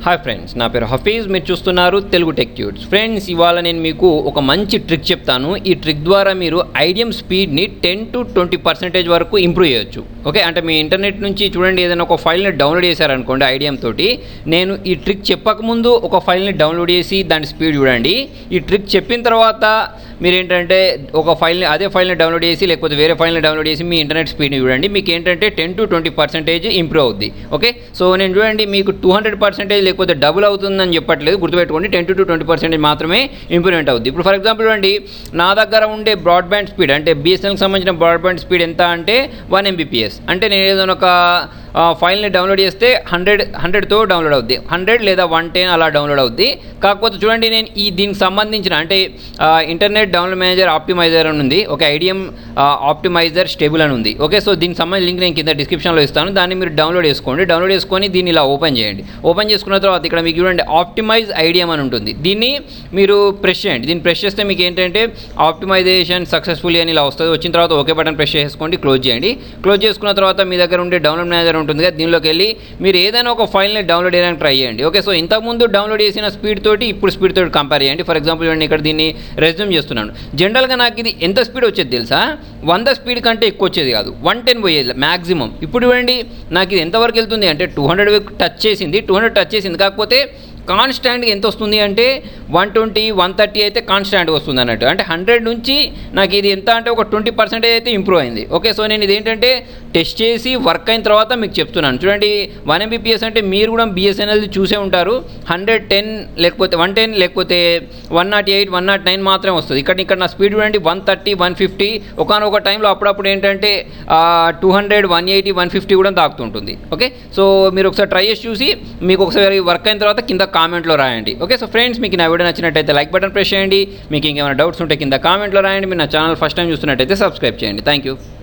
Hi friends, నా పేరు హఫీజ్. మీరు చూస్తున్నారు తెలుగు టెక్ ట్యూట్స్. ఫ్రెండ్స్, ఇవాళ నేను మీకు ఒక మంచి ట్రిక్ చెప్తాను. ఈ ట్రిక్ ద్వారా మీరు ఐడియం స్పీడ్ని 10 to 20% వరకు ఇంప్రూవ్ చేయొచ్చు. ఓకే, అంటే మీ ఇంటర్నెట్ నుంచి చూడండి, ఏదైనా ఒక ఫైల్ని డౌన్లోడ్ చేశారనుకోండి ఐడియం తోటి. నేను ఈ ట్రిక్ చెప్పకముందు ఒక ఫైల్ని డౌన్లోడ్ చేసి దాని స్పీడ్ చూడండి. ఈ ట్రిక్ చెప్పిన తర్వాత మీరు ఏంటంటే అదే ఫైల్ని డౌన్లోడ్ చేసి లేకపోతే వేరే ఫైల్ని డౌన్లోడ్ చేసి మీ ఇంటర్నెట్ స్పీడ్ని చూడండి. మీకు ఏంటంటే 10 to 20% ఇంప్రూవ్ అవుద్ది. ఓకే, సో నేను చూడండి మీకు 200% లేకపోతే డబుల్ అవుతుందని చెప్పట్లేదు, గుర్తుపెట్టుకోండి. 10 to 20% మాత్రమే ఇంప్రూవ్మెంట్ అవుద్ది. ఇప్పుడు ఫర్ ఎగ్జాంపుల్ చూడండి, నా దగ్గర ఉండే బ్రాడ్బ్యాండ్ స్పీడ్ అంటే బిఎస్ఎన్ఎల్కి సంబంధించిన బ్రాడ్బ్యాండ్ స్పీడ్ ఎంత అంటే 1 Mbps. అంటే నేను ఏదైనా ఒక ఫైల్ని డౌన్లోడ్ చేస్తే 100తో డౌన్లోడ్ అవుద్ది, 100 లేదా 110 అలా డౌన్లోడ్ అవుద్ది. కాకపోతే చూడండి, నేను దీనికి సంబంధించిన అంటే ఇంటర్నెట్ డౌన్లోడ్ మేనేజర్ ఆప్టిమైజర్ అని ఉంది, ఒక ఐడియం ఆప్టిమైజర్ స్టేబుల్ అని ఉంది. ఓకే, సో దీనికి సంబంధించిన లింక్ నేను కింద డిస్క్రిప్షన్లో ఇస్తాను. దాన్ని మీరు డౌన్లోడ్ చేసుకోండి. డౌన్లోడ్ చేసుకొని దీన్ని ఇలా ఓపెన్ చేయండి. ఓపెన్ చేసుకున్న తర్వాత ఇక్కడ మీకు చూడండి ఆప్టిమైజ్ ఐడియం అని ఉంటుంది. దీన్ని మీరు ప్రెస్ చేయండి. దీన్ని ప్రెస్ చేస్తే మీకు ఏంటంటే ఆప్టిమైజేషన్ సక్సెస్ఫుల్లీ అని ఇలా వస్తుంది. వచ్చిన తర్వాత ఓకే బటన్ ప్రెస్ చేసుకోండి, క్లోజ్ చేయండి. క్లోజ్ చేసుకున్న తర్వాత మీ దగ్గర ఉండే డౌన్లోడ్ మేనేజర్ ఉంటుంది కదా, దీనిలోకి వెళ్ళి మీరు ఏదైనా ఒక ఫైల్ని డౌన్లోడ్ చేయడానికి ట్రై చేయండి. ఓకే, సో ఇంతకుముందు డౌన్లోడ్ చేసిన స్పీడ్ తోటి ఇప్పుడు స్పీడ్ తోటి కంపేర్ చేయండి. ఫర్ ఎగ్జాంపుల్ చూడండి, ఇక్కడ దీన్ని రెజ్యూమ్ చేస్తున్నాను. జనరల్గా నాకు ఇది ఎంత స్పీడ్ వచ్చేది తెలుసా? 100 స్పీడ్ కంటే ఎక్కువ వచ్చేది కాదు, 110 పోయేది మ్యాక్సిమం. ఇప్పుడు చూడండి నాకు ఇది ఎంతవరకు వెళ్తుంది అంటే 200 టచ్ చేసింది. కాకపోతే కాన్స్టాంట్గా ఎంత వస్తుంది అంటే 120, 130 అయితే కాన్స్టాంట్గా వస్తుంది అన్నట్టు. అంటే 100 నుంచి నాకు ఇది ఎంత అంటే ఒక 20% అయితే ఇంప్రూవ్ అయింది. ఓకే, సో నేను ఇది ఏంటంటే టెస్ట్ చేసి వర్క్ అయిన తర్వాత మీకు చెప్తున్నాను. చూడండి 1 Mbps అంటే మీరు కూడా బిఎస్ఎన్ఎల్ చూసే ఉంటారు. 110 లేకపోతే 110 లేకపోతే 108, 109 మాత్రమే వస్తుంది. ఇక్కడ నా స్పీడ్ చూడండి 130, 150. ఒకనొక టైంలో అప్పుడప్పుడు ఏంటంటే 200, 180, 150 కూడా తాకుతుంటుంది. ఓకే, సో మీరు ఒకసారి ట్రై చేసి చూసి మీకు ఒకసారి వర్క్ అయిన తర్వాత కింద కామెంట్లో రాయండి. ఓకే, సో ఫ్రెండ్స్, మీకు నా వీడియో నచ్చినట్టయితే లైక్ బటన్ ప్రెస్ చేయండి. మీకు ఇంకేమైనా డౌట్స్ ఉంటే కింద కామెంట్లో రాయండి. మీరు నా ఛానల్ ఫస్ట్ టైం చూస్తున్నట్టయితే సబ్స్క్రైబ్ చేయండి. Thank you.